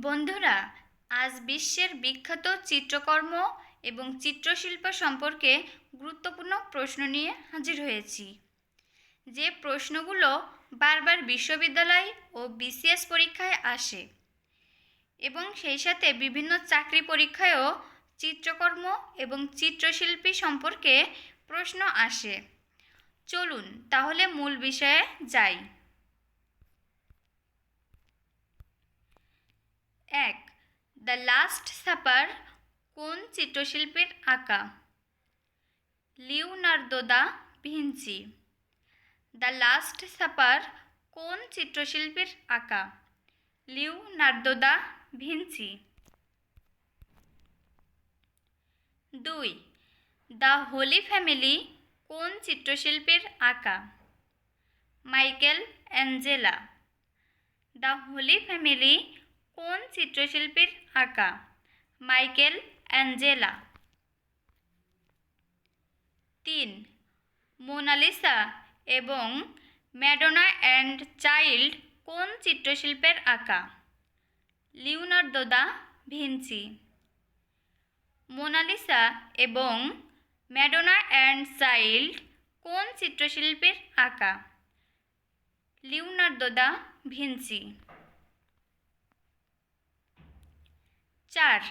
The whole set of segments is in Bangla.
বন্ধুরা, আজ বিশ্বের বিখ্যাত চিত্রকর্ম এবং চিত্রশিল্প সম্পর্কে গুরুত্বপূর্ণ প্রশ্ন নিয়ে হাজির হয়েছি। যে প্রশ্নগুলো বারবার বিশ্ববিদ্যালয় ও বিসিএস পরীক্ষায় আসে এবং সেই সাথে বিভিন্ন চাকরি পরীক্ষায়ও চিত্রকর্ম এবং চিত্রশিল্পী সম্পর্কে প্রশ্ন আসে। চলুন তাহলে মূল বিষয়ে যাই। 1. দ্য লাস্ট সাপার কোন চিত্রশিল্পীর আঁকা? Leonardo da Vinci. The last supper কোন চিত্রশিল্পীর আঁকা? Leonardo da Vinci. 2. The holy family কোন চিত্রশিল্পীর আঁকা? Michelangelo. The holy family কোন চিত্রশিল্পীর আঁকা? Michelangelo. 3. মোনালিসা এবং ম্যাডোনা অ্যান্ড চাইল্ড কোন চিত্রশিল্পের আঁকা? Leonardo da Vinci. মোনালিসা এবং ম্যাডোনা অ্যান্ড চাইল্ড কোন চিত্রশিল্পীর আঁকা? Leonardo da Vinci. 4.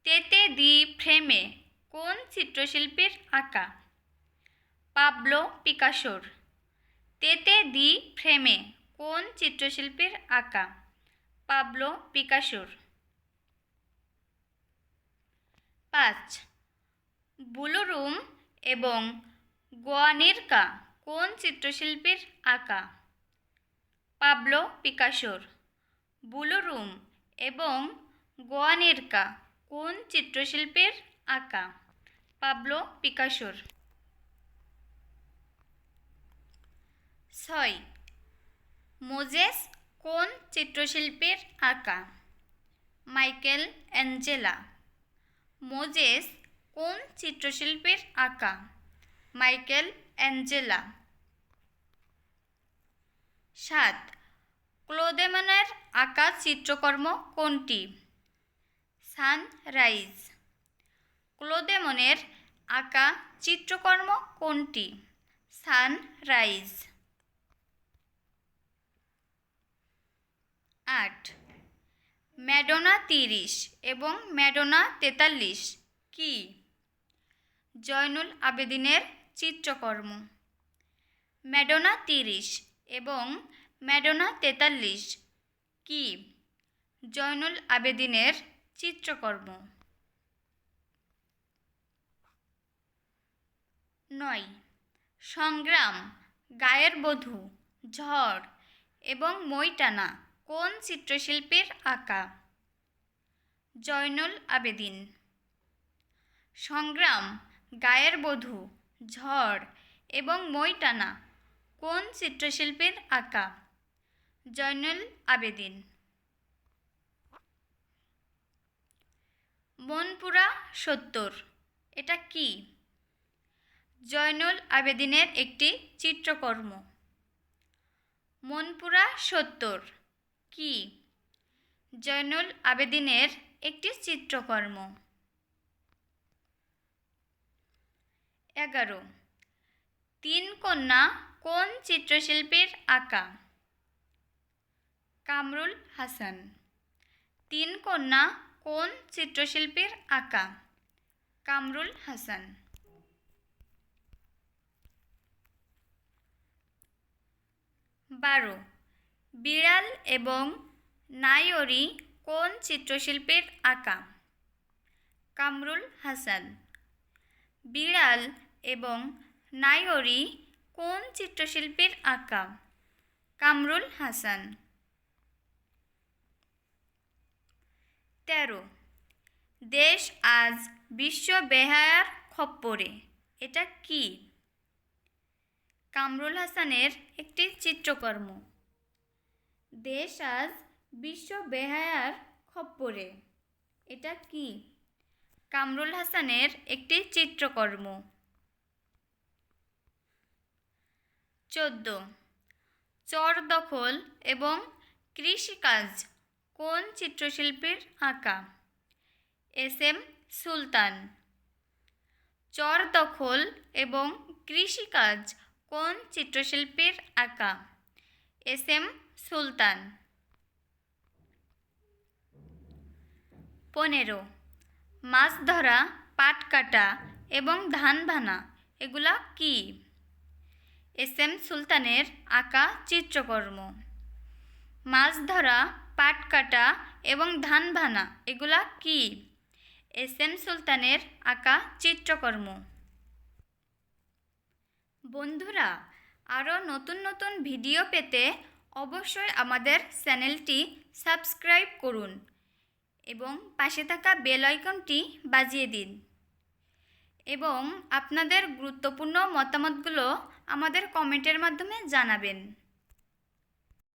তেতে দি ফ্রেমে কোন চিত্রশিল্পীর আঁকা? পাবলো পিকাসোর। তেতে দি ফ্রেমে কোন চিত্রশিল্পীর আঁকা? পাবলো পিকাসোর। 5. ব্লু রুম এবং গুয়ার্নিকা কোন চিত্রশিল্পীর আঁকা? পাবলো পিকাসোর। ব্লু রুম এবং গুয়ার্নিকা কোন চিত্রশিল্পীর আঁকা? পাবলো পিকাসোর। 6. মোজেস কোন চিত্রশিল্পীর আঁকা? Michael Angela. মোজেস কোন চিত্রশিল্পীর আঁকা? Michael Angela. 7. ক্লোদেমনের আঁকা চিত্রকর্ম কোনটি? সানরাইজ। ক্লোদেমনের আঁকা চিত্রকর্ম কোনটি? সানরাইজ। 8. ম্যাডোনা 30 এবং ম্যাডোনা 43 কি? জয়নুল আবেদিনের চিত্রকর্ম। ম্যাডোনা 30 এবং ম্যাডোনা 43 কি? জয়নুল আবেদিনের চিত্রকর্ম। 9. সংগ্রাম, গায়ের বধূ, ঝড় এবং মইটানা কোন চিত্রশিল্পীর আঁকা? জয়নুল আবেদিন। সংগ্রাম, গায়ের বধূ, ঝড় এবং মইটানা কোন চিত্রশিল্পীর আঁকা? জয়নুল আবেদিন। মনপুরা 70 এটা কি? জয়নুল আবেদিনের একটি চিত্রকর্ম। মনপুরা 70 কি? জয়নুল আবেদিনের একটি চিত্রকর্ম। 11. তিন কন্যা কোন চিত্রশিল্পীর আঁকা? কামরুল হাসান। তিন কন্যা কোন চিত্রশিল্পীর আঁকা? কামরুল হাসান। 12. বিড়াল এবং নাইওরি কোন চিত্রশিল্পীর আঁকা? কামরুল হাসান। বিড়াল এবং নাইওরি কোন চিত্রশিল্পীর আঁকা? কামরুল হাসান। 13. দেশ আজ বিশ্ব বেহায়ার খপ্পরে এটা কি? কামরুল হাসানের একটি চিত্রকর্ম। দেশ আজ বিশ্ব বেহায়ার খপ্পরে এটা কি? কামরুল হাসানের একটি চিত্রকর্ম। 14. চর দখল এবং কৃষিকাজ কোন চিত্রশিল্পীর আঁকা? এস.এম. সুলতান। চর দখল এবং কৃষিকাজ কোন চিত্রশিল্পীর আঁকা? এস.এম. সুলতান। 15 মাছ ধরা, পাট কাটা এবং ধান ভানা এগুলা কি? এস.এম. সুলতানের আঁকা চিত্রকর্ম। মাছ ধরা, পাট কাটা এবং ধান ভানা এগুলা কি? এস.এম. সুলতানের আঁকা চিত্রকর্ম। বন্ধুরা, আরও নতুন নতুন ভিডিও পেতে অবশ্যই আমাদের চ্যানেলটি সাবস্ক্রাইব করুন এবং পাশে থাকা বেল আইকনটি বাজিয়ে দিন এবং আপনাদের গুরুত্বপূর্ণ মতামতগুলো আমাদের কমেন্টের মাধ্যমে জানাবেন।